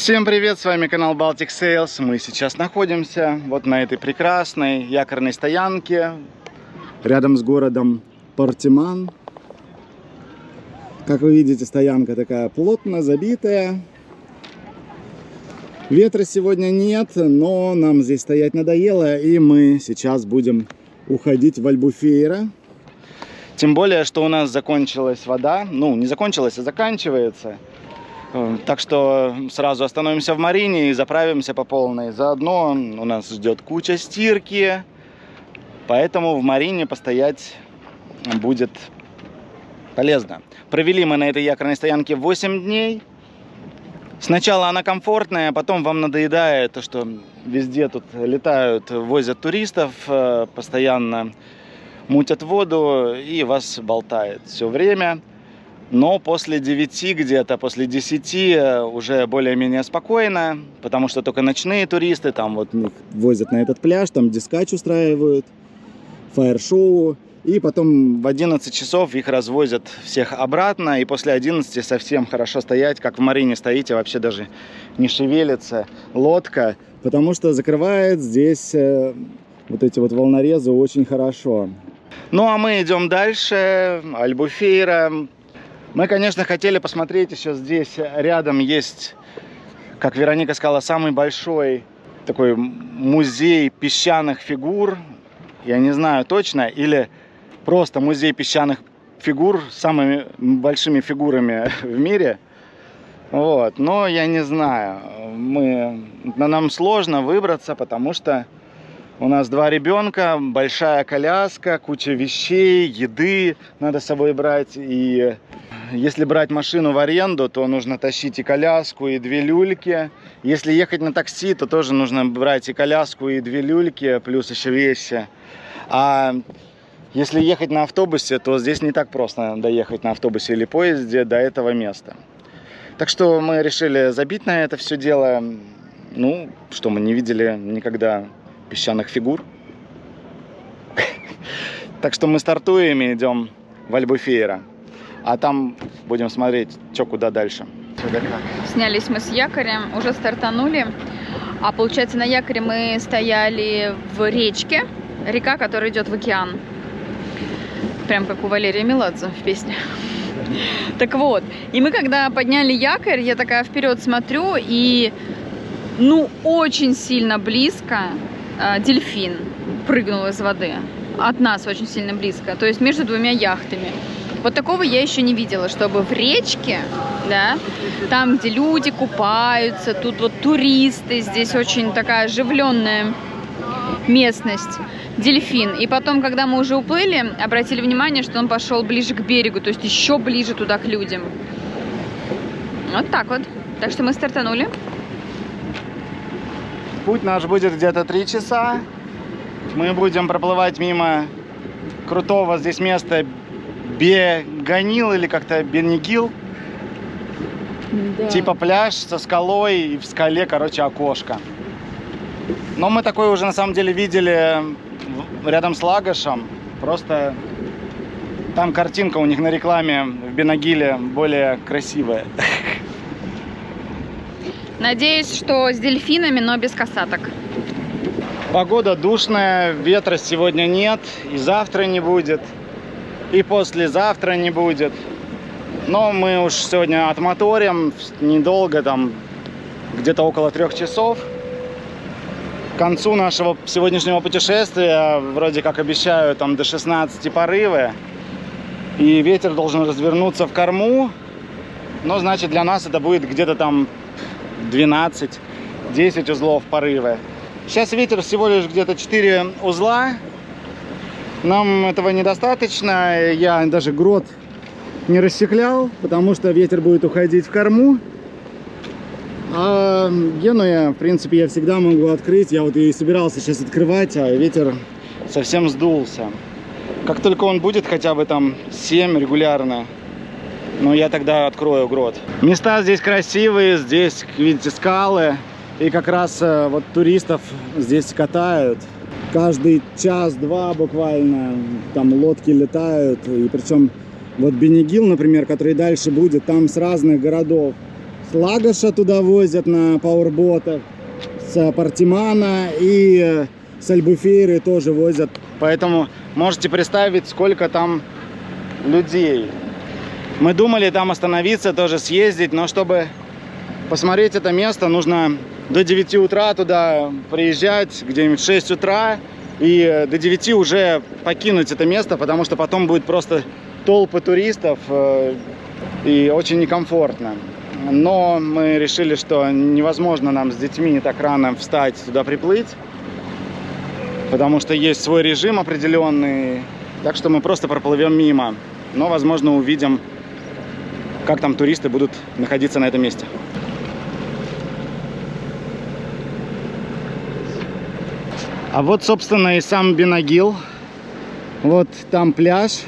Всем привет, с вами канал Baltic Sails. Мы сейчас находимся вот на этой прекрасной якорной стоянке рядом с городом Портиман. Как вы видите, стоянка такая плотно забитая. Ветра сегодня нет, но нам здесь стоять надоело, и мы сейчас будем уходить в Альбуфейра. Тем более, что у нас закончилась вода. Ну, не закончилась, а заканчивается. Так что сразу остановимся в Марине и заправимся по полной. Заодно у нас ждет куча стирки, поэтому в Марине постоять будет полезно. Провели мы на этой якорной стоянке 8 дней. Сначала она комфортная, а потом вам надоедает то, что везде тут летают, возят туристов, постоянно мутят воду и вас болтает все время. Но после 9 где-то, после 10 уже более-менее спокойно, потому что только ночные туристы, там вот возят на этот пляж, там дискач устраивают, фаер-шоу, и потом в 11 часов их развозят всех обратно, и после 11 совсем хорошо стоять, как в Марине стоите, вообще даже не шевелится лодка, потому что закрывает здесь вот эти вот волнорезы очень хорошо. Ну а мы идем дальше, Альбуфейра. Мы, конечно, хотели посмотреть еще здесь рядом есть, как Вероника сказала, самый большой такой музей песчаных фигур. Я не знаю точно, или просто музей песчаных фигур с самыми большими фигурами в мире. Вот. Но я не знаю, нам сложно выбраться, потому что у нас 2 ребенка, большая коляска, куча вещей, еды надо с собой брать. И если брать машину в аренду, то нужно тащить и коляску, и 2 люльки. Если ехать на такси, то тоже нужно брать и коляску, и 2 люльки, плюс еще вещи. А если ехать на автобусе, то здесь не так просто доехать на автобусе или поезде до этого места. Так что мы решили забить на это все дело. Ну, что мы не видели никогда песчаных фигур. Так что мы стартуем и идем в Альбуфейра. А там будем смотреть, что куда дальше. Снялись мы с якорем, уже стартанули. А получается, на якоре мы стояли в речке. Река, которая идет в океан. Прям как у Валерия Меладзе в песне. Так вот, и мы когда подняли якорь, я такая вперед смотрю, и ну очень сильно близко дельфин прыгнул из воды. От нас очень сильно близко. То есть между 2 яхтами. Вот такого я еще не видела, чтобы в речке, да, там, где люди купаются, тут вот туристы, здесь очень такая оживленная местность, дельфин. И потом, когда мы уже уплыли, обратили внимание, что он пошел ближе к берегу, то есть еще ближе туда к людям. Вот так вот. Так что мы стартанули. Путь наш будет где-то 3 часа. Мы будем проплывать мимо крутого здесь места Беганил или как-то Бенегил. Да. Типа пляж со скалой и в скале, короче, окошко. Но мы такое уже на самом деле видели рядом с Лагошем. Просто там картинка у них на рекламе в Бенегиле более красивая. Надеюсь, что с дельфинами, но без касаток. Погода душная, ветра сегодня нет, и завтра не будет, и послезавтра не будет. Но мы уж сегодня отмоторим недолго, там где-то около 3 часов. К концу нашего сегодняшнего путешествия вроде как обещают там до 16 порывы, и ветер должен развернуться в корму. Но значит для нас это будет где-то там 12-10 узлов порывы. Сейчас ветер всего лишь где-то 4 узла. Нам этого недостаточно. Я даже грот не рассеклял, потому что ветер будет уходить в корму. А Генуя, в принципе, я всегда могу открыть. Я вот и собирался сейчас открывать, а ветер совсем сдулся. Как только он будет хотя бы там 7 регулярно, но я тогда открою грот. Места здесь красивые, здесь, видите, скалы. И как раз вот туристов здесь катают. Каждый час-два буквально там лодки летают. И причем вот Бенегил, например, который дальше будет, там с разных городов С Лагоша туда возят на пауэрботах, с Портимана и с Альбуфейры тоже возят. Поэтому можете представить, сколько там людей. Мы думали там остановиться, тоже съездить, но чтобы посмотреть это место, нужно до 9 утра туда приезжать, где-нибудь в 6 утра, и до 9 уже покинуть это место, потому что потом будет просто толпы туристов и очень некомфортно. Но мы решили, что невозможно нам с детьми так рано встать, туда приплыть, потому что есть свой режим определенный, так что мы просто проплывем мимо. Но, возможно, увидим, как там туристы будут находиться на этом месте. А вот, собственно, и сам Бенагил. Вот там пляж.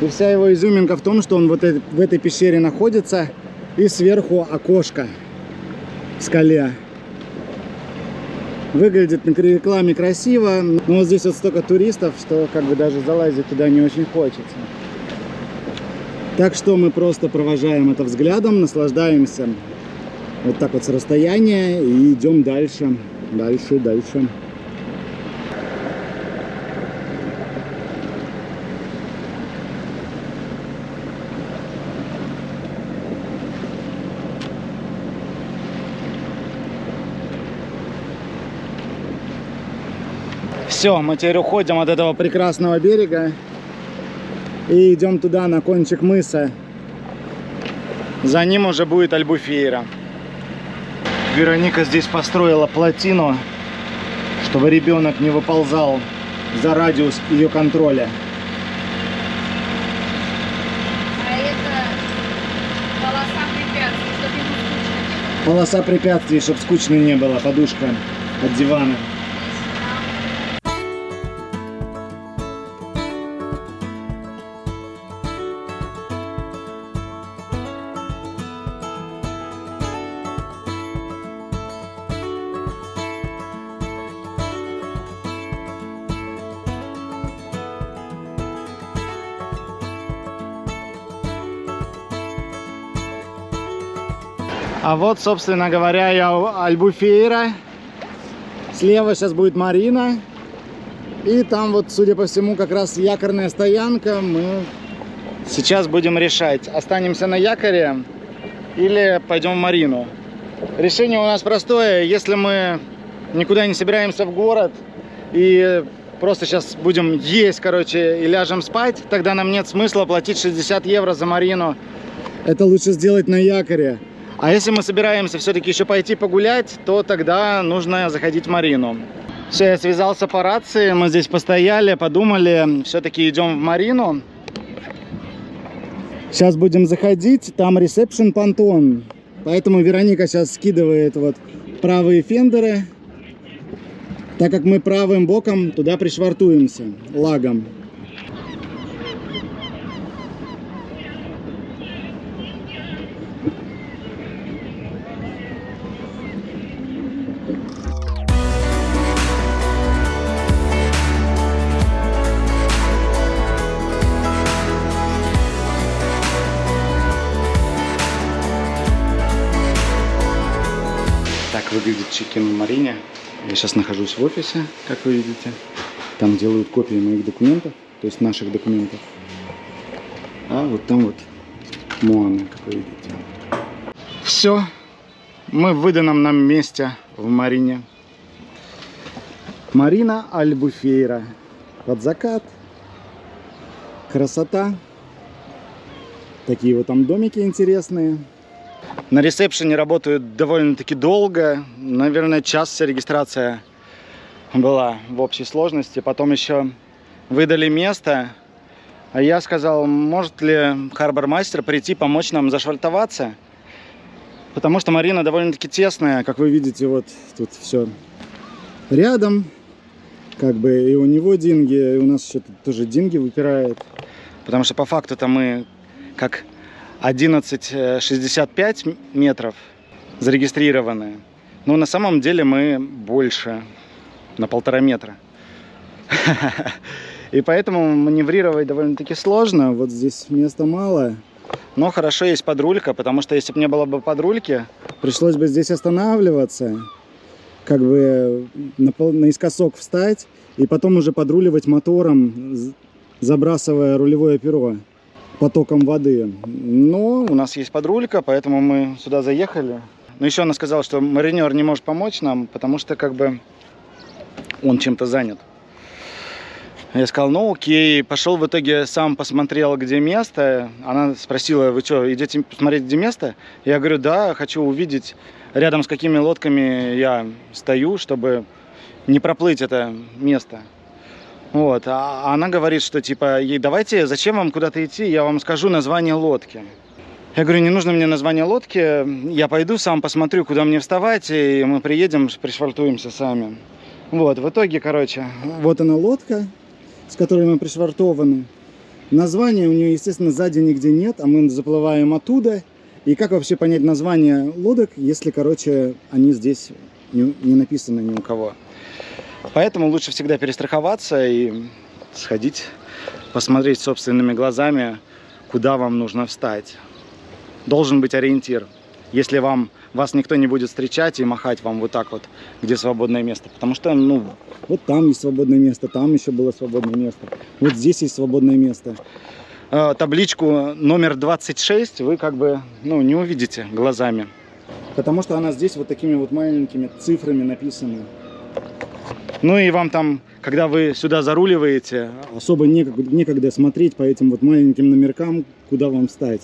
И вся его изюминка в том, что он вот в этой пещере находится. И сверху окошко в скале. Выглядит на рекламе красиво. Но вот здесь вот столько туристов, что как бы даже залазить туда не очень хочется. Так что мы просто провожаем это взглядом, наслаждаемся вот так вот с расстояния и идем дальше. Дальше. Все, мы теперь уходим от этого прекрасного берега и идем туда, на кончик мыса. За ним уже будет Альбуфейра. Вероника здесь построила плотину, чтобы ребенок не выползал за радиус ее контроля. А это полоса препятствий, чтобы ему скучно не было. Полоса препятствий, чтобы скучно не было. Подушка от дивана. А вот, собственно говоря, и Альбуфейра. Слева сейчас будет Марина. И там вот, судя по всему, как раз якорная стоянка. Мы сейчас будем решать, останемся на якоре или пойдем в Марину. Решение у нас простое. Если мы никуда не собираемся в город и просто сейчас будем есть, короче, и ляжем спать, тогда нам нет смысла платить 60 евро за Марину. Это лучше сделать на якоре. А если мы собираемся все-таки еще пойти погулять, то тогда нужно заходить в Марину. Все, я связался по рации, мы здесь постояли, подумали, все-таки идем в Марину. Сейчас будем заходить, там ресепшн понтон. Поэтому Вероника сейчас скидывает вот правые фендеры, так как мы правым боком туда пришвартуемся, лагом. Так выглядит чек-ин в Марине. Я сейчас нахожусь в офисе, как вы видите. Там делают копии моих документов, то есть наших документов. А вот там вот Моана, как вы видите. Все. Мы в выданном нам месте в Марине. Марина Альбуфейра. Под закат. Красота. Такие вот там домики интересные. На ресепшене работают довольно-таки долго. Наверное, час вся регистрация была в общей сложности. Потом еще выдали место. А я сказал, может ли харбор-мастер прийти помочь нам зашвартоваться. Потому что Марина довольно-таки тесная. Как вы видите, вот тут все рядом. Как бы и у него динги, и у нас еще тут тоже динги выпирает. Потому что по факту-то мы как 11,65 метров зарегистрированы. Но на самом деле мы больше, на 1,5 метра. И поэтому маневрировать довольно-таки сложно. Вот здесь места мало. Но хорошо есть подрулька, потому что если бы не было бы подрульки, пришлось бы здесь останавливаться, как бы наискосок встать и потом уже подруливать мотором, забрасывая рулевое перо потоком воды. Но у нас есть подрулька, поэтому мы сюда заехали. Но еще она сказала, что маринер не может помочь нам, потому что как бы он чем-то занят. Я сказал, ну окей, пошел в итоге сам посмотрел, где место. Она спросила, вы что, идете посмотреть, где место? Я говорю, да, хочу увидеть, рядом с какими лодками я стою, чтобы не проплыть это место. Вот, а она говорит, что типа, давайте, зачем вам куда-то идти, я вам скажу название лодки. Я говорю, не нужно мне название лодки, я пойду сам посмотрю, куда мне вставать, и мы приедем, пришвартуемся сами. Вот, в итоге, короче, вот она лодка, с которой мы пришвартованы. Названия у нее, естественно, сзади нигде нет, а мы заплываем оттуда. И как вообще понять название лодок, если, короче, они здесь не написаны ни у кого. Поэтому лучше всегда перестраховаться и сходить, посмотреть собственными глазами, куда вам нужно встать. Должен быть ориентир. Если вас никто не будет встречать и махать вам вот так вот, где свободное место. Потому что, ну, вот там есть свободное место, там еще было свободное место. Вот здесь есть свободное место. Табличку номер 26 вы как бы, ну, не увидите глазами. Потому что она здесь вот такими вот маленькими цифрами написана. Ну и вам там, когда вы сюда заруливаете, особо некогда смотреть по этим вот маленьким номеркам, куда вам встать.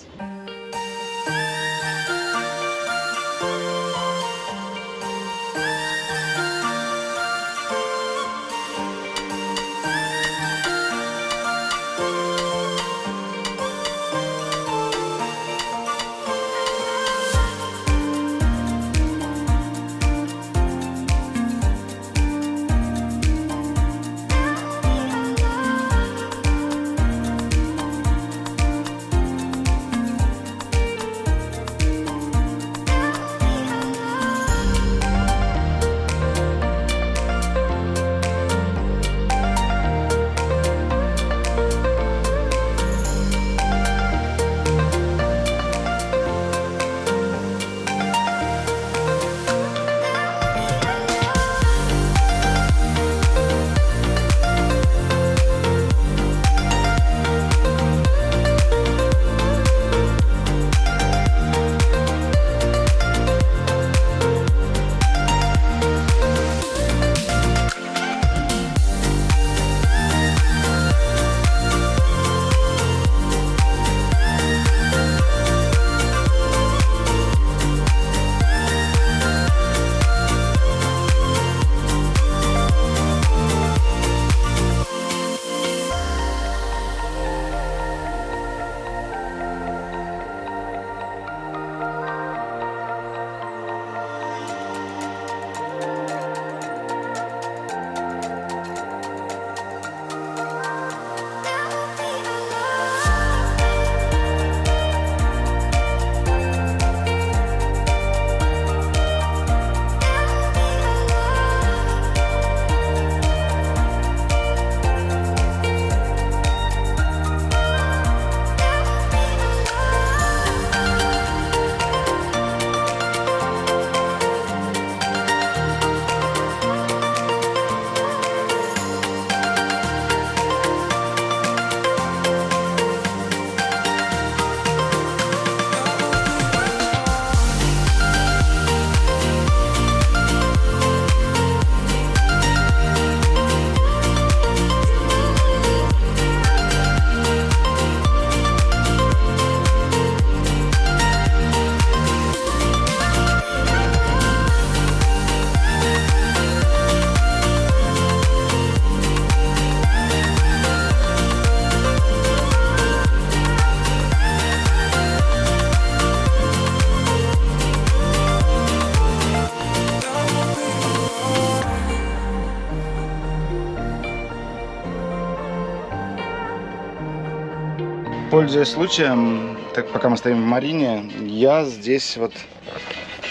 Пользуясь случаем, так пока мы стоим в марине, я здесь вот,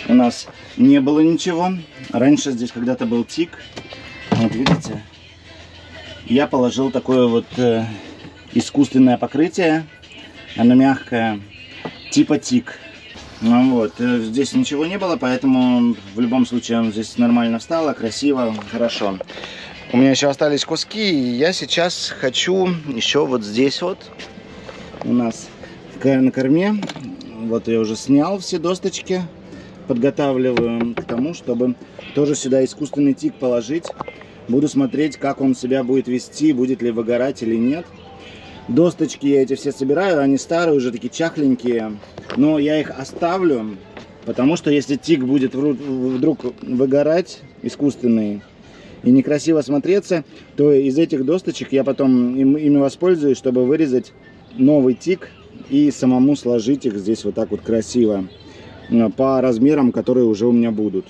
у нас не было ничего. Раньше здесь когда-то был тик. Вот видите, я положил такое вот искусственное покрытие. Оно мягкое. типа тик. Ну вот, здесь ничего не было, поэтому в любом случае он здесь нормально встало, красиво, хорошо. У меня еще остались куски, и я сейчас хочу еще вот здесь вот у нас на корме. Вот я уже снял все досточки, подготавливаю к тому, чтобы тоже сюда искусственный тик положить. Буду смотреть, как он себя будет вести, будет ли выгорать или нет. Досточки я эти все собираю, они старые, уже такие чахленькие, но я их оставлю, потому что если тик будет вдруг выгорать, искусственный, и некрасиво смотреться, то из этих досточек я потом ими воспользуюсь, чтобы вырезать новый тик и самому сложить их здесь вот так вот красиво, по размерам, которые уже у меня будут.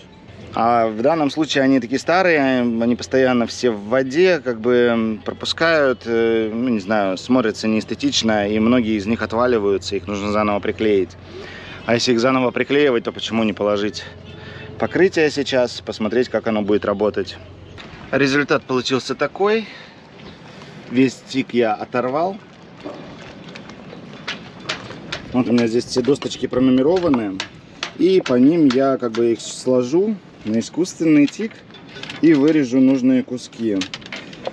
А в данном случае они такие старые, они постоянно все в воде, как бы пропускают, ну не знаю, смотрятся неэстетично, и многие из них отваливаются, их нужно заново приклеить. А если их заново приклеивать, то почему не положить покрытие сейчас, посмотреть, как оно будет работать. Результат получился такой. Весь тик я оторвал. Вот у меня здесь все досточки пронумерованы, и по ним я как бы их сложу на искусственный тик и вырежу нужные куски.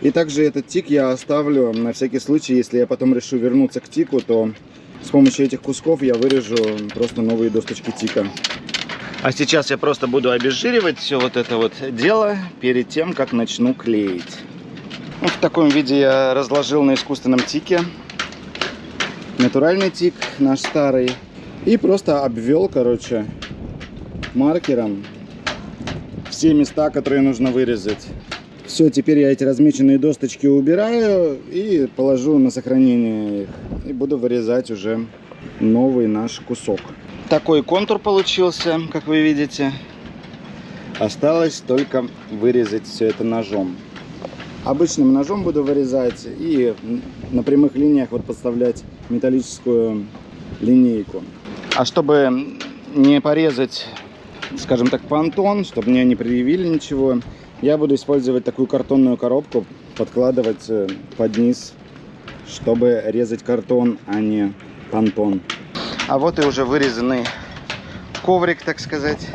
И также этот тик я оставлю на всякий случай, если я потом решу вернуться к тику, то с помощью этих кусков я вырежу просто новые досточки тика. А сейчас я просто буду обезжиривать все вот это вот дело перед тем, как начну клеить. Вот в таком виде я разложил на искусственном тике натуральный тик, наш старый, и просто обвел, короче, маркером все места, которые нужно вырезать. Все, теперь я эти размеченные досточки убираю и положу на сохранение их. И буду вырезать уже новый наш кусок. Такой контур получился, как вы видите. Осталось только вырезать все это ножом. Обычным ножом буду вырезать и на прямых линиях вот подставлять металлическую линейку. А чтобы не порезать, скажем так, понтон, чтобы мне не предъявили ничего, я буду использовать такую картонную коробку, подкладывать под низ, чтобы резать картон, а не понтон. А вот и уже вырезанный коврик, так сказать.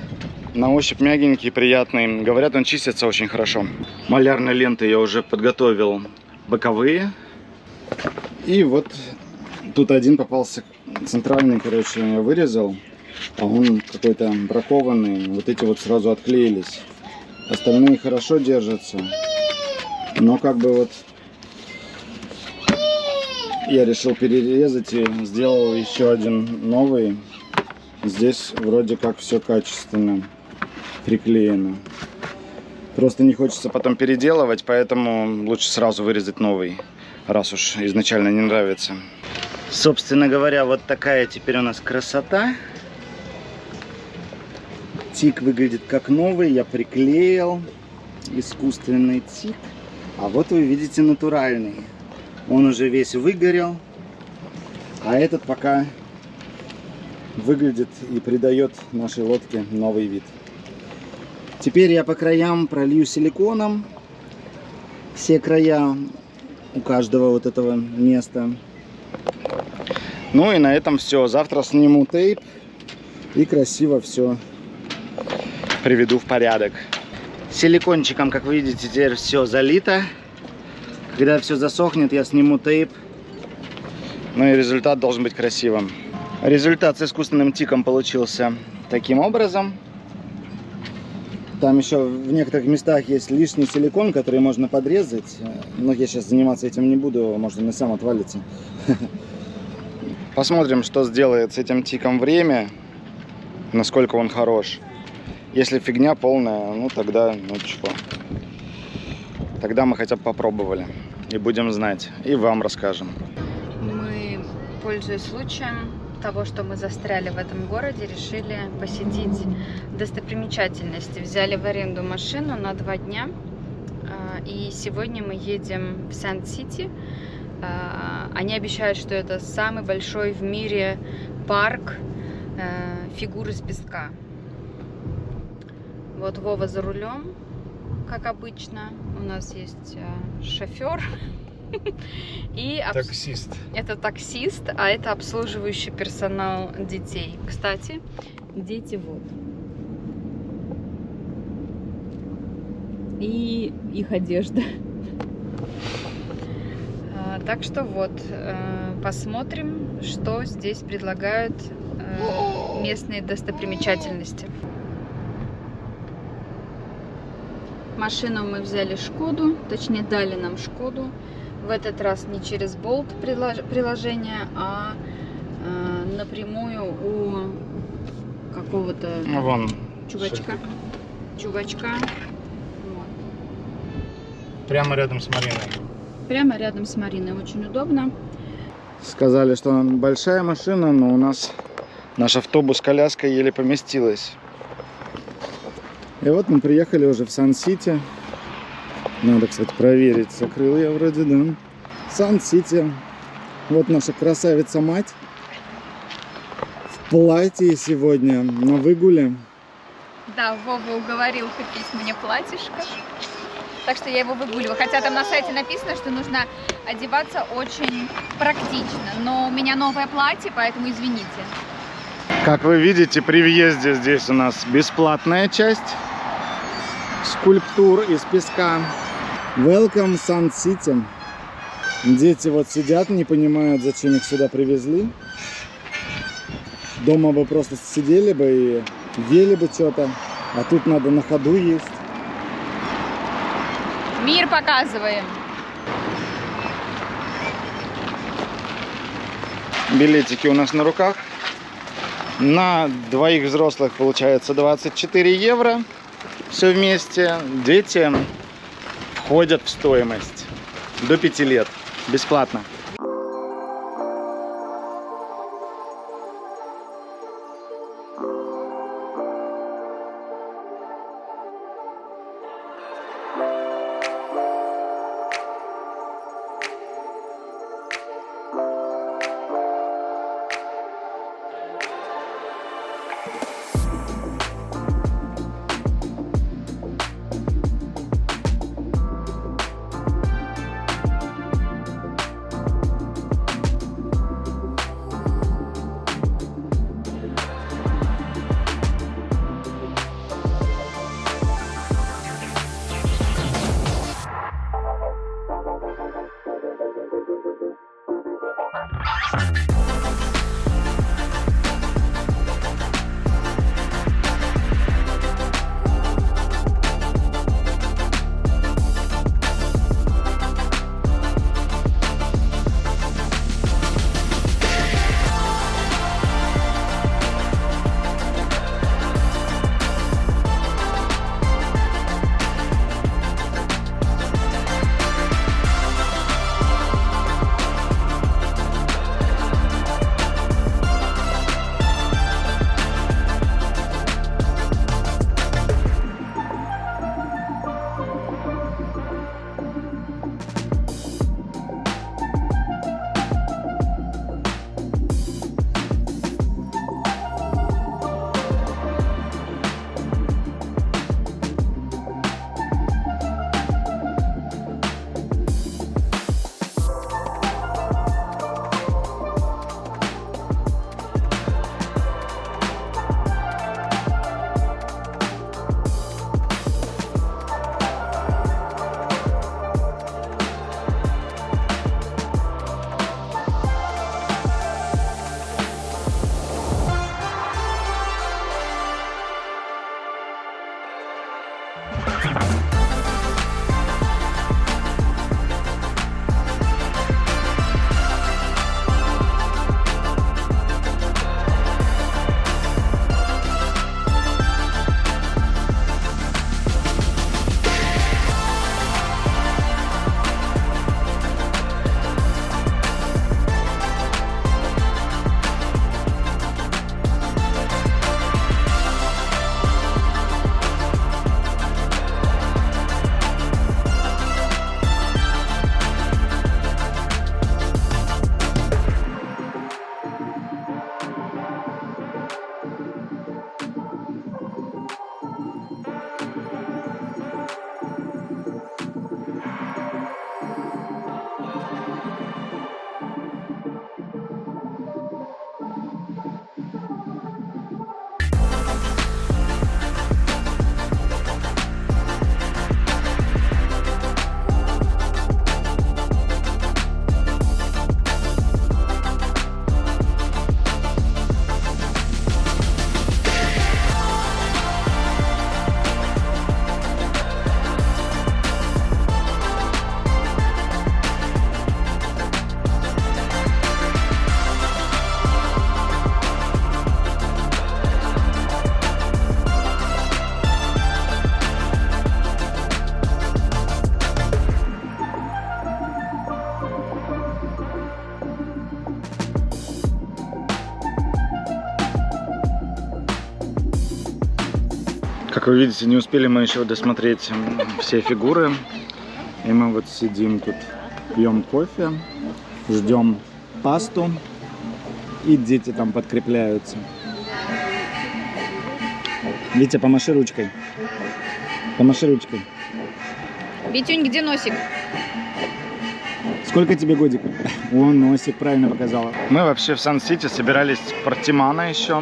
На ощупь мягенький, приятный. Говорят, он чистится очень хорошо. Малярной лентой я уже подготовил боковые. И вот тут один попался центральный, короче, я вырезал. А он какой-то бракованный. Вот эти вот сразу отклеились. Остальные хорошо держатся. Но как бы вот я решил перерезать и сделал еще один новый. Здесь вроде как все качественно приклеено. Просто не хочется потом переделывать, поэтому лучше сразу вырезать новый, раз уж изначально не нравится. Собственно говоря, вот такая теперь у нас красота. Тик выглядит как новый, я приклеил искусственный тик. А вот вы видите натуральный. Он уже весь выгорел, а этот пока выглядит и придает нашей лодке новый вид. Теперь я по краям пролью силиконом все края у каждого вот этого места. Ну и на этом все. Завтра сниму тейп и красиво все приведу в порядок. Силикончиком, как вы видите, теперь все залито. Когда все засохнет, я сниму тейп. Ну и результат должен быть красивым. Результат с искусственным тиком получился таким образом. Там еще в некоторых местах есть лишний силикон, который можно подрезать. Но я сейчас заниматься этим не буду, может он и сам отвалится. Посмотрим, что сделает с этим тиком время, насколько он хорош. Если фигня полная, ну тогда, ну чего. Тогда мы хотя бы попробовали и будем знать, и вам расскажем. Мы, пользуясь случаем того, что мы застряли в этом городе, решили посетить достопримечательности. Взяли в аренду машину на 2 дня. И сегодня мы едем в Сент-Сити. Они обещают, что это самый большой в мире парк фигур из песка. Вот Вова за рулем, как обычно. У нас есть шофер. И Таксист. это таксист, а это обслуживающий персонал детей. Кстати, дети вот. И их одежда. Так что вот, посмотрим, что здесь предлагают местные достопримечательности. Машину мы взяли Шкоду, точнее дали нам Шкоду. В этот раз не через Bolt приложение, а напрямую у какого-то Вон. чувачка. Вот. Прямо рядом с Мариной. Прямо рядом с Мариной, очень удобно. Сказали, что большая машина, но у нас наш автобус-коляска еле поместилась. И вот мы приехали уже в Сан-Сити. Надо, кстати, проверить. Закрыл я вроде, да. Сан-Сити. Вот наша красавица-мать. В платье сегодня на выгуле. Да, Вова уговорил купить мне платьишко. Так что я его выгуливаю. Хотя там на сайте написано, что нужно одеваться очень практично. Но у меня новое платье, поэтому извините. Как вы видите, при въезде здесь у нас бесплатная часть скульптур из песка. Welcome Сан-Сити. Дети вот сидят, не понимают, зачем их сюда привезли. Дома бы просто сидели бы и ели бы что-то, а тут надо на ходу есть. Мир показываем. Билетики у нас на руках. На двоих взрослых получается 24 евро. Все вместе. Дети входят в стоимость до 5 лет. Бесплатно. вы видите, не успели мы еще досмотреть все фигуры. И мы вот сидим тут, пьем кофе, ждем пасту. И дети там подкрепляются. Витя, помаши ручкой. Помаши ручкой. Витюнь, где носик? Сколько тебе годиков? О, носик, правильно показала. Мы вообще в Сан-Сити собирались в Портимано еще.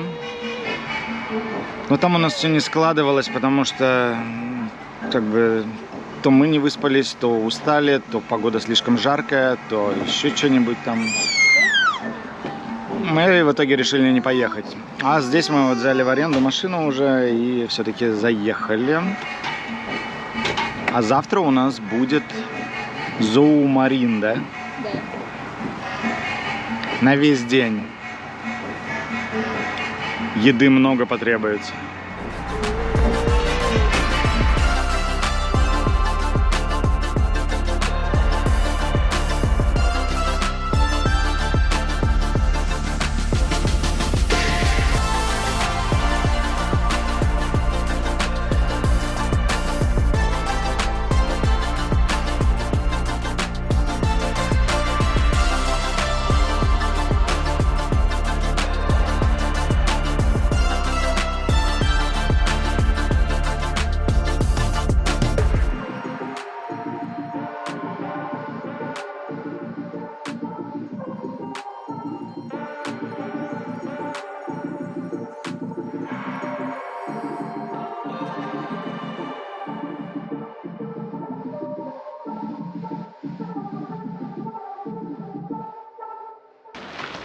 Но там у нас все не складывалось, потому что как бы то мы не выспались, то устали, то погода слишком жаркая, то еще что-нибудь там. Мы в итоге решили не поехать. А здесь мы вот взяли в аренду машину уже и все-таки заехали. А завтра у нас будет зоомарин, да? Да. На весь день. Еды много потребуется.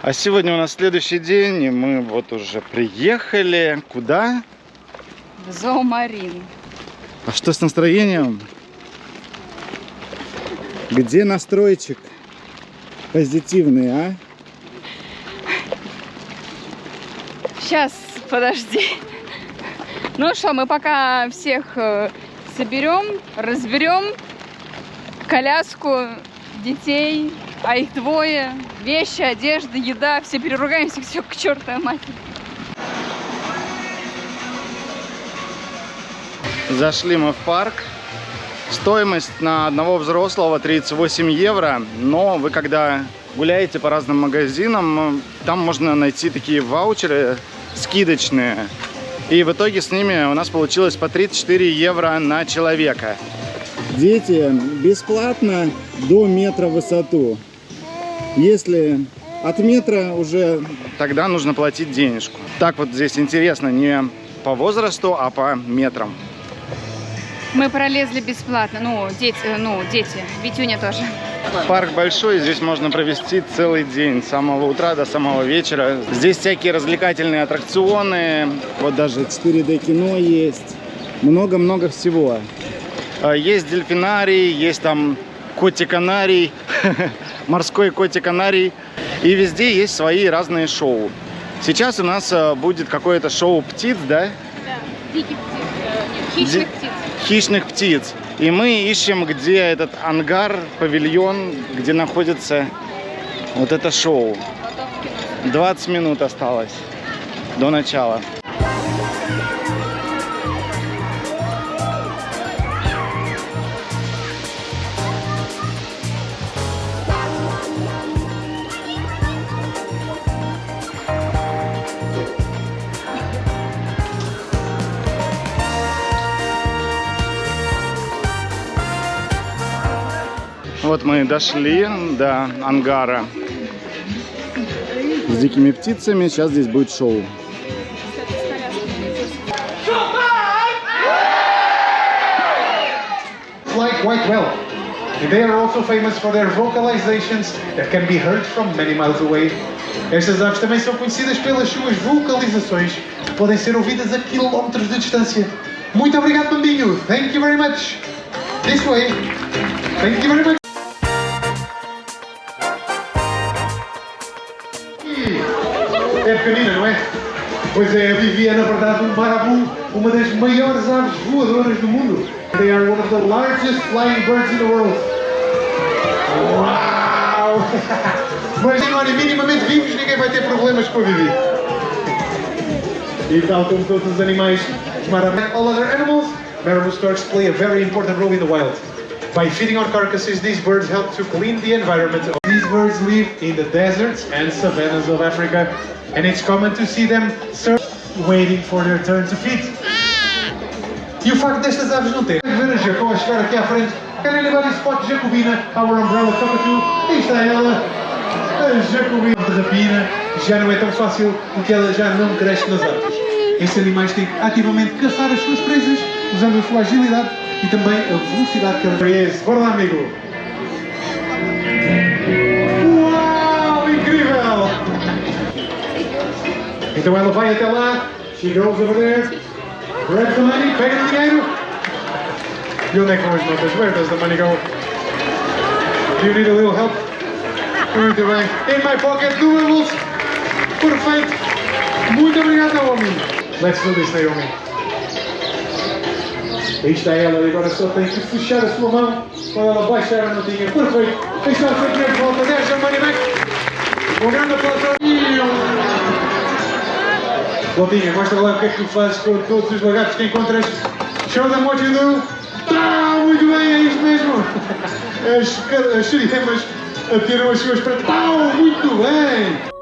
А сегодня у нас следующий день, и мы вот уже приехали. Куда? В зоомарин. А что с настроением? Где настройчик позитивный, а? Сейчас, подожди. Ну что, мы пока всех соберем, разберем коляску, детей, а их двое, вещи, одежда, еда, все переругаемся, все к чертовой матери. Зашли мы в парк. Стоимость на одного взрослого 38 евро, но вы когда гуляете по разным магазинам, там можно найти такие ваучеры скидочные. И в итоге с ними у нас получилось по 34 евро на человека. Дети бесплатно до метра в высоту. Если от метра уже, тогда нужно платить денежку. Так вот здесь интересно не по возрасту, а по метрам. Мы пролезли бесплатно, дети, Витюня тоже. Парк большой, здесь можно провести целый день, с самого утра до самого вечера. Здесь всякие развлекательные аттракционы, вот даже 4D кино есть, много-много всего. Есть дельфинарий, есть там котиканарий, морской котиканарий, и везде есть свои разные шоу. Сейчас у нас будет какое-то шоу птиц, да? Да, диких птиц, хищных птиц. Хищных птиц. И мы ищем, где этот ангар, павильон, где находится вот это шоу. 20 минут осталось до начала. Вот мы дошли до ангара с дикими птицами. Сейчас здесь будет шоу. Fly quite well. They are also famous for their vocalizations that can be heard from many miles away. Estas aves também são conhecidas pelas suas vocalizações que podem ser ouvidas a quilómetros de distância. Muito obrigado, Bambinho. Thank you very much. This way. Thank you very much. É pequenina, não é? Pois é, a Vivi é na verdade um marabu, uma das maiores aves voadoras do mundo. They are one of the largest flying birds in the world. Uau! Mas se não forem minimamente vivos, ninguém vai ter problemas com a Vivi. E tal como todos os animais, os marabus, all other animals marabou storks play a very important role in the wild. By feeding on carcasses, these birds help to clean the environment. These birds live in the deserts and savannas of Africa, and it's common to see them waiting for their turn to feed. E o facto destas aves não terem ver a jacó a chegar aqui à frente, querem levar esse spot jacobina, our umbrella cockatoo, aí está ela, a jacobina de rapina, já não é tão fácil porque ela já não cresce nas árvores. Estes animais têm que ativamente caçar as suas presas, usando a sua agilidade e também a velocidade que ela tem. Bora lá, amigo! Uau, incrível! Então ela vai até lá, she goes over there, grabs the money, pega o dinheiro. E onde é que vão as notas? Where does the money go? Do you need a little help? Muito bem. In my pocket, do my bolso. Perfeito. Muito obrigado, Naomi. Let's do this, Naomi. Aí está ela, e agora só tem que fechar a sua mão para ela baixar a notinha. Perfeito. Aí está o seu dinheiro de volta. There's your money back. Um grande aplauso. Lotinha, mostra lá o que é que tu fazes com todos os lagartos que encontras. Show them what you do. Ah, muito bem, é isto mesmo. As siriremas atiram as suas pratas. Muito bem.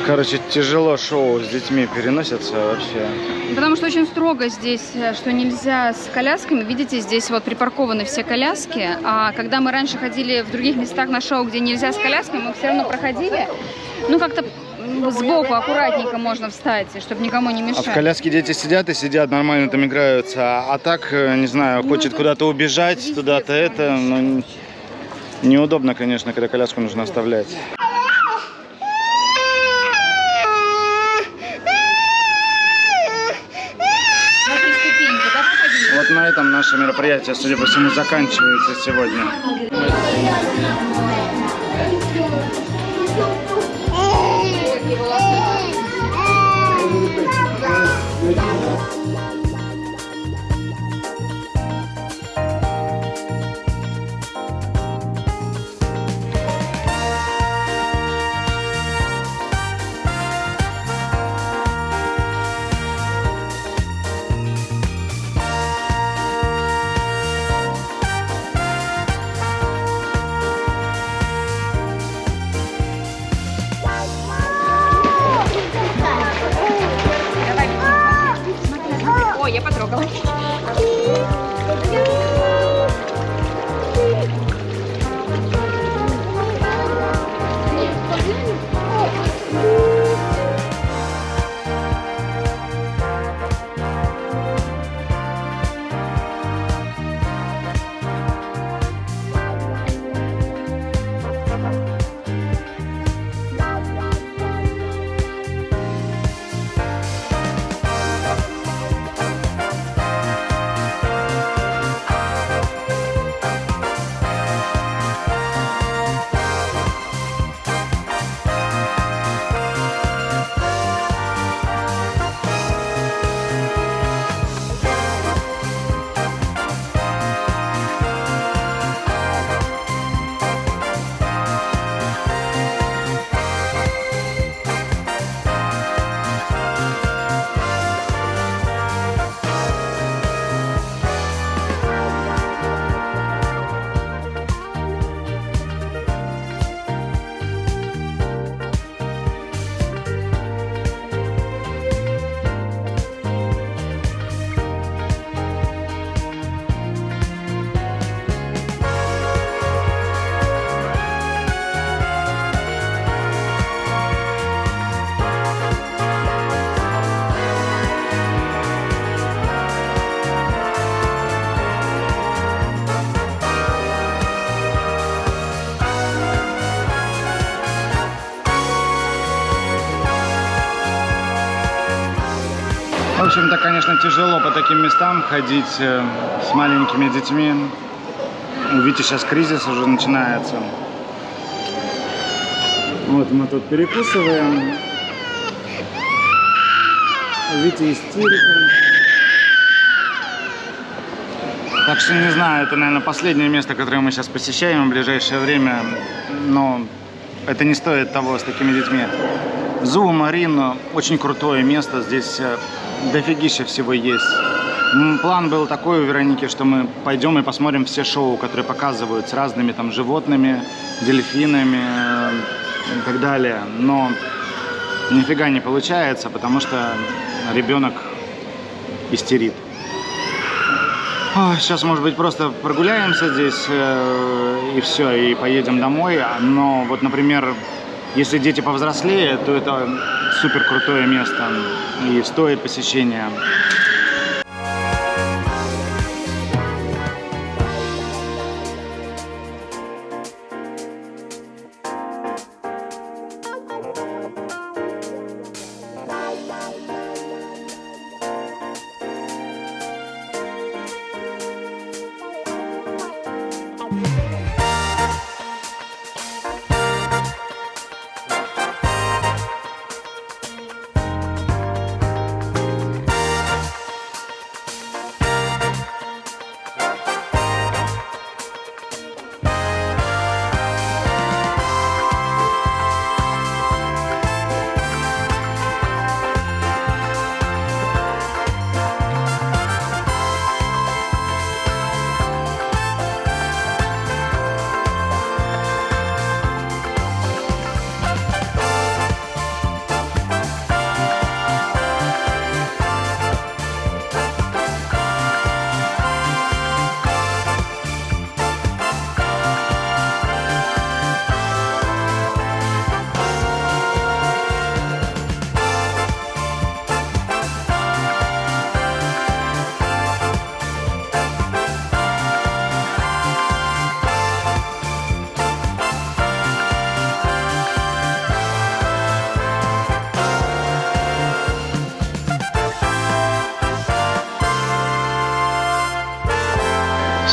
Короче, тяжело шоу с детьми переносятся вообще. Потому что очень строго здесь, что нельзя с колясками. Видите, здесь вот припаркованы все коляски. А когда мы раньше ходили в других местах на шоу, где нельзя с колясками, мы все равно проходили. Ну, как-то сбоку аккуратненько можно встать, чтобы никому не мешать. А в коляске дети сидят и сидят, нормально там играются. А так, не знаю, хочет куда-то убежать, туда-то это. Но неудобно, конечно, когда коляску нужно оставлять. Вот на этом наше мероприятие, судя по всему, заканчивается сегодня. Ой, я потрогала. общем-то, конечно, тяжело по таким местам ходить с маленькими детьми. Видите, сейчас кризис уже начинается. Вот мы тут перекусываем. Видите, истерика. Так что не знаю, это, наверное, последнее место, которое мы сейчас посещаем в ближайшее время. Но это не стоит того с такими детьми. Зоомарин очень крутое место. Здесь дофигища всего есть. План был такой у Вероники, что мы пойдем и посмотрим все шоу, которые показывают с разными там животными, дельфинами и так далее. Но нифига не получается, потому что ребенок истерит. Сейчас, может быть, просто прогуляемся здесь и все, и поедем домой. Но вот, например, если дети повзрослее, то это супер крутое место и стоит посещения.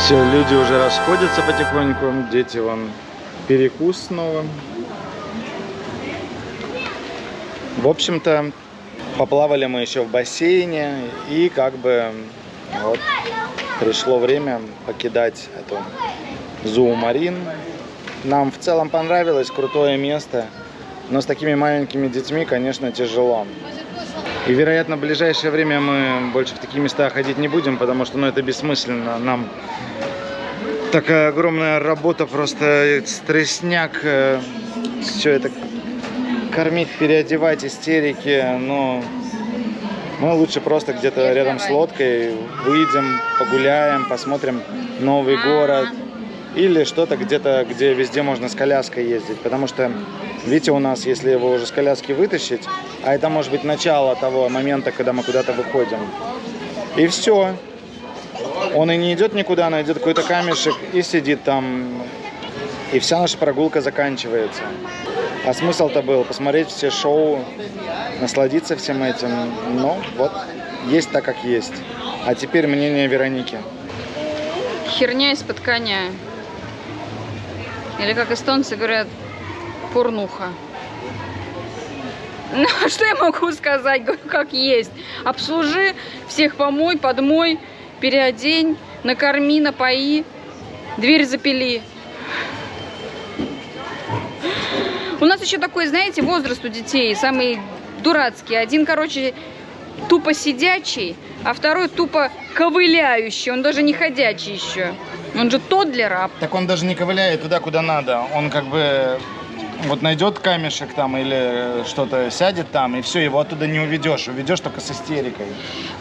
Все, люди уже расходятся потихоньку, дети вон перекус снова. В общем-то, поплавали мы еще в бассейне, и как бы вот пришло время покидать эту Зоомарин. Нам в целом понравилось, крутое место, но с такими маленькими детьми, конечно, тяжело. И, вероятно, в ближайшее время мы больше в такие места ходить не будем, потому что, это бессмысленно. Нам такая огромная работа, просто стрессняк, все это кормить, переодевать, истерики. Но мы лучше просто где-то рядом с лодкой выйдем, погуляем, посмотрим новый город. Или что-то где-то, где везде можно с коляской ездить. Потому что, видите, у нас, если его уже с коляски вытащить, а это может быть начало того момента, когда мы куда-то выходим. И все. Он и не идет никуда, найдет какой-то камешек и сидит там. И вся наша прогулка заканчивается. А смысл-то был посмотреть все шоу, насладиться всем этим. Но вот, есть так, как есть. А теперь мнение Вероники. Херня из-под коня. Или, как эстонцы говорят, порнуха. Ну, что я могу сказать? Говорю, как есть. Обслужи, всех помой, подмой, переодень, накорми, напои, дверь запили. У нас еще такой, знаете, возраст у детей, самый дурацкий. Один, короче, тупо сидячий, а второй тупо ковыляющий. Он даже не ходячий еще. Он же тоддлер. Так он даже не ковыляет туда, куда надо. Он как бы вот найдет камешек там или что-то, сядет там, и все, его оттуда не уведешь. Уведешь только с истерикой.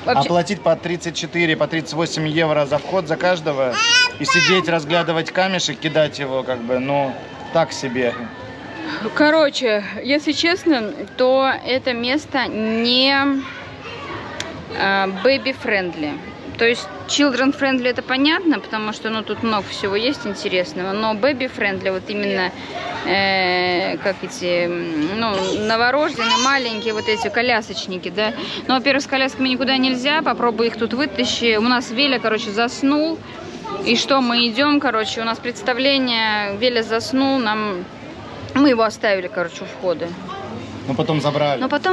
Вообще... А платить по 34, по 38 евро за вход за каждого и сидеть, разглядывать камешек, кидать его, как бы, ну, так себе. Короче, если честно, то это место не baby-friendly. То есть children friendly это понятно, потому что ну, тут много всего есть интересного, но baby friendly вот именно как эти, ну, новорожденные, маленькие вот эти колясочники, да. Ну, во-первых, с колясками никуда нельзя, попробуй их тут вытащи. У нас Веля, короче, заснул. И что, мы идем, короче, у нас представление, Веля заснул, мы его оставили, короче, у входа. Но потом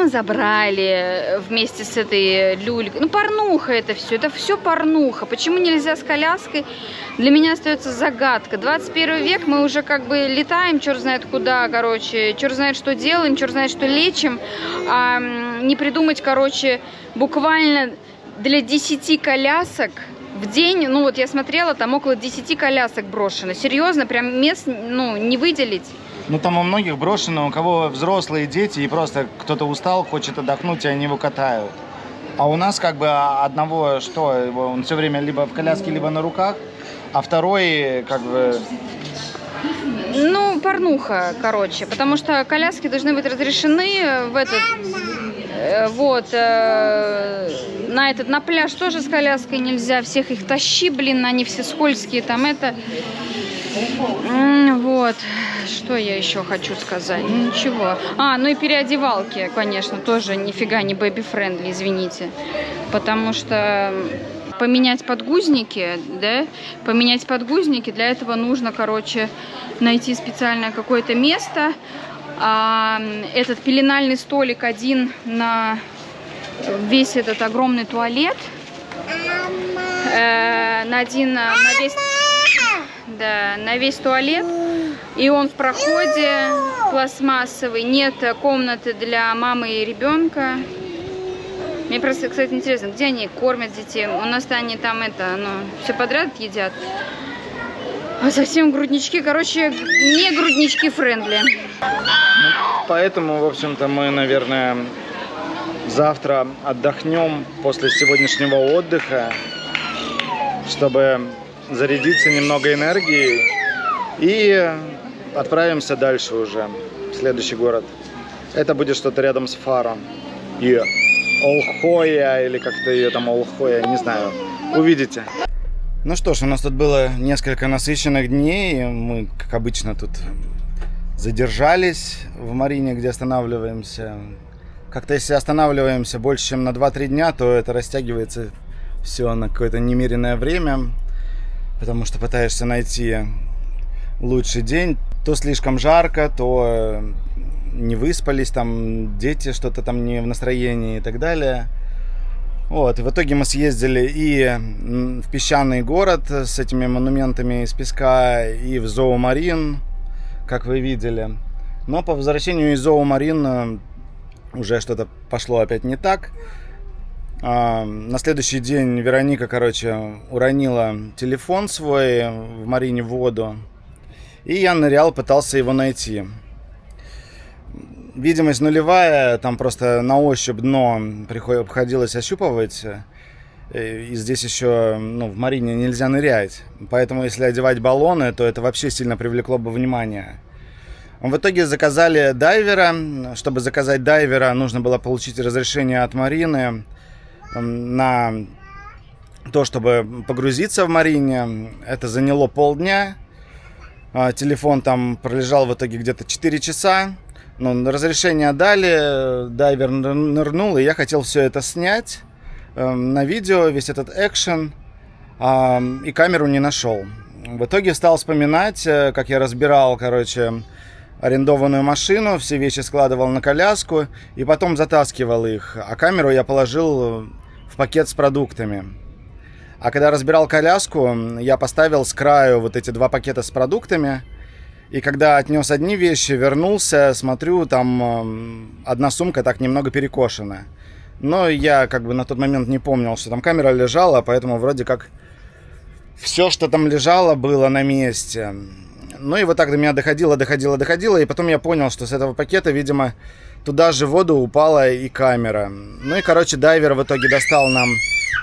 забрали вместе с этой люлькой. Ну, порнуха это все порнуха. Почему нельзя с коляской? Для меня остается загадка. 21 век, мы уже как бы летаем, черт знает куда, короче, черт знает что делаем, черт знает что лечим. А не придумать, короче, буквально для 10 колясок в день, ну вот я смотрела, там около 10 колясок брошено. Серьезно, прям мест, ну, не выделить. Ну, там у многих брошено, у кого взрослые дети, и просто кто-то устал, хочет отдохнуть, и они его катают. А у нас как бы одного, он все время либо в коляске, либо на руках, а второй как бы... Ну, порнуха, короче, потому что коляски должны быть разрешены в этот... на пляж тоже с коляской нельзя, всех их тащи, блин, они все скользкие, там это... Вот, что я еще хочу сказать, ничего. Ну и переодевалки, конечно, тоже нифига не baby-friendly, извините, потому что поменять подгузники, да, для этого нужно, короче, найти специальное какое-то место, этот пеленальный столик один на весь этот огромный туалет, на весь туалет, и он в проходе пластмассовый, нет комнаты для мамы и ребенка. Мне просто, кстати, интересно, где они кормят детей? У нас-то они там все подряд едят. А совсем груднички, короче, не груднички френдли. Поэтому, в общем-то, мы, наверное, завтра отдохнем после сегодняшнего отдыха, чтобы зарядиться немного энергией, и отправимся дальше уже в следующий город. Это будет что-то рядом с Фаром. И Олхоя, или как-то ее там Олхоя, не знаю. Увидите. Ну что ж, у нас тут было несколько насыщенных дней. Мы, как обычно, тут задержались в Марине, где останавливаемся. Как-то если останавливаемся больше, чем на 2-3 дня, то это растягивается все на какое-то немеренное время. Потому что пытаешься найти лучший день. То слишком жарко, то не выспались, там дети что-то там не в настроении и так далее. Вот, и в итоге мы съездили и в песчаный город с этими монументами из песка, и в Зоомарин, как вы видели. Но по возвращению из Зоомарин уже что-то пошло опять не так. На следующий день Вероника, уронила телефон свой в Марине в воду. И я нырял, пытался его найти. Видимость нулевая, там просто на ощупь дно приходилось ощупывать. И здесь еще в Марине нельзя нырять. Поэтому если одевать баллоны, то это вообще сильно привлекло бы внимание. В итоге заказали дайвера. Чтобы заказать дайвера, нужно было получить разрешение от Марины на то, чтобы погрузиться в Марине. Это заняло полдня. Телефон там пролежал в итоге где-то 4 часа. Разрешение дали, дайвер нырнул, и я хотел все это снять на видео, весь этот экшен, и камеру не нашел. В итоге стал вспоминать, как я разбирал, арендованную машину, все вещи складывал на коляску и потом затаскивал их, а камеру я положил в пакет с продуктами. А когда разбирал коляску, я поставил с краю вот эти 2 пакета с продуктами, и когда отнес одни вещи, вернулся, смотрю, там одна сумка так немного перекошена. Но я на тот момент не помнил, что там камера лежала, поэтому вроде как все, что там лежало, было на месте. Ну и вот так до меня доходило, и потом я понял, что с этого пакета, видимо, туда же в воду упала и камера. Ну и, дайвер в итоге достал нам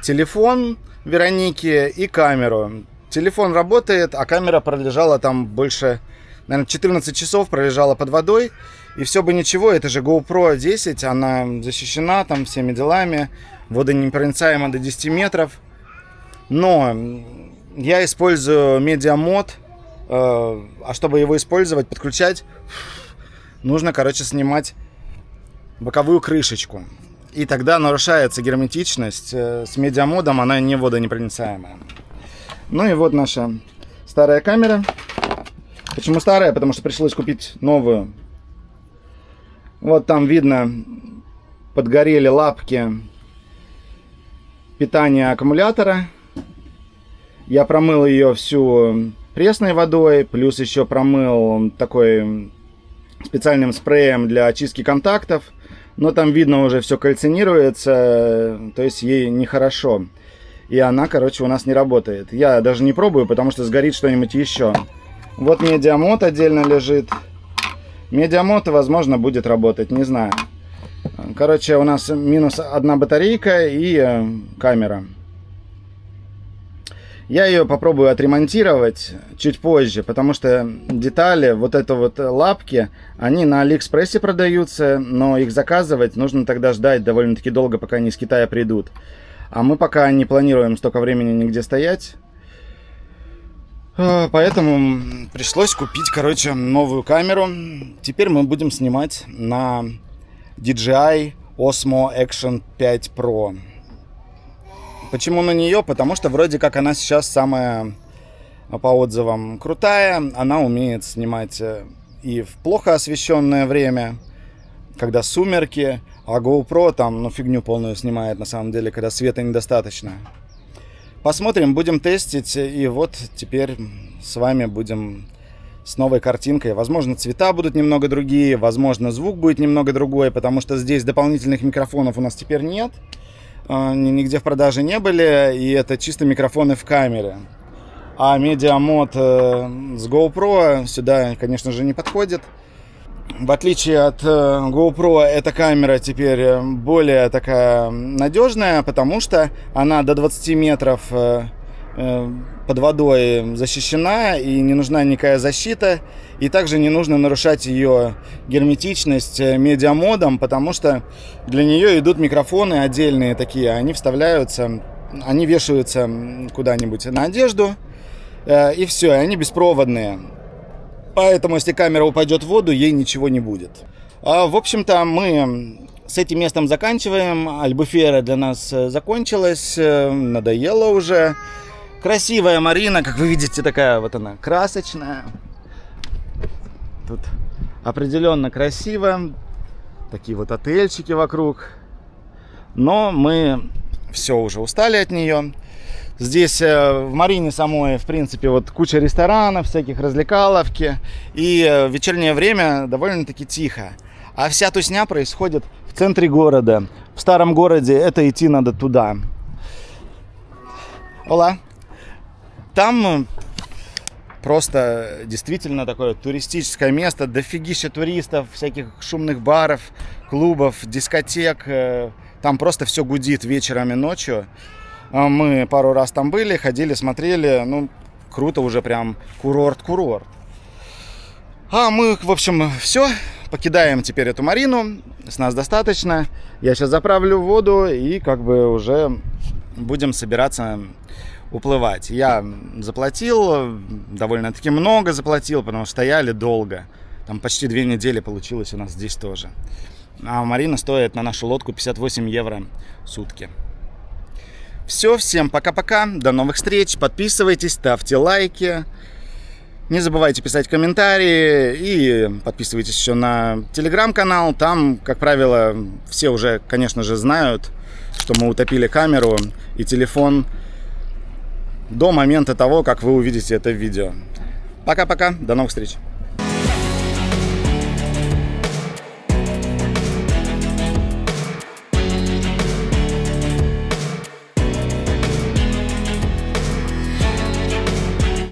телефон Вероники и камеру. Телефон работает, а камера пролежала там больше, наверное, 14 часов пролежала под водой. И все бы ничего, это же GoPro 10, она защищена там всеми делами, водонепроницаема до 10 метров. Но я использую медиамод, а чтобы его использовать, подключать, нужно, короче, снимать боковую крышечку. И тогда нарушается герметичность. С медиамодом она не водонепроницаемая. Ну и вот наша старая камера. Почему старая? Потому что пришлось купить новую. Вот там видно, подгорели лапки питания аккумулятора. Я промыл ее всю пресной водой, плюс еще промыл такой специальным спреем для очистки контактов. Но там видно уже все кальцинируется, то есть ей нехорошо. И она, короче, у нас не работает. Я даже не пробую, потому что сгорит что-нибудь еще. Вот медиамод отдельно лежит. Медиамод, возможно, будет работать, не знаю. Короче, у нас минус одна батарейка и камера. Я ее попробую отремонтировать чуть позже, потому что детали, вот это вот лапки, они на Алиэкспрессе продаются, но их заказывать нужно тогда ждать довольно-таки долго, пока они из Китая придут. А мы пока не планируем столько времени нигде стоять. Поэтому пришлось купить, короче, новую камеру. Теперь мы будем снимать на DJI Osmo Action 5 Pro. Почему на нее? Потому что вроде как она сейчас самая, по отзывам, крутая. Она умеет снимать и в плохо освещенное время, когда сумерки. А GoPro там, фигню полную снимает на самом деле, когда света недостаточно. Посмотрим, будем тестить. И вот теперь с вами будем с новой картинкой. Возможно, цвета будут немного другие, возможно, звук будет немного другой, потому что здесь дополнительных микрофонов у нас теперь нет. Нигде в продаже не были, и это чисто микрофоны в камере. А медиамод с GoPro сюда, конечно же, не подходит. В отличие от GoPro, эта камера теперь более такая надежная, потому что она до 20 метров под водой защищена, и не нужна никакая защита. И также не нужно нарушать ее герметичность медиамодом, потому что для нее идут микрофоны отдельные такие. Они вставляются, они вешаются куда-нибудь на одежду, и все, и они беспроводные. Поэтому, если камера упадет в воду, ей ничего не будет. В общем-то, мы с этим местом заканчиваем. Альбуфейра для нас закончилась, надоело уже. Красивая марина, как вы видите, такая вот она красочная. Тут определенно красиво. Такие вот отельчики вокруг. Но мы все уже устали от нее. Здесь в марине самой, в принципе, вот куча ресторанов, всяких развлекаловки. И в вечернее время довольно-таки тихо. А вся тусня происходит в центре города. В старом городе это идти надо туда. Ола. Там просто действительно такое туристическое место. Дофигища туристов, всяких шумных баров, клубов, дискотек. Там просто все гудит вечером и ночью. Мы пару раз там были, ходили, смотрели. Круто уже, прям курорт-курорт. А мы, в общем, все. Покидаем теперь эту марину. С нас достаточно. Я сейчас заправлю в воду и уже будем собираться уплывать. Я заплатил, довольно-таки много заплатил, потому что стояли долго. Там почти 2 недели получилось у нас здесь тоже. А марина стоит на нашу лодку 58 евро в сутки. Все, всем пока-пока, до новых встреч, подписывайтесь, ставьте лайки, не забывайте писать комментарии и подписывайтесь еще на телеграм-канал, там, как правило, все уже, конечно же, знают, что мы утопили камеру и телефон до момента того, как вы увидите это видео. Пока-пока, до новых встреч.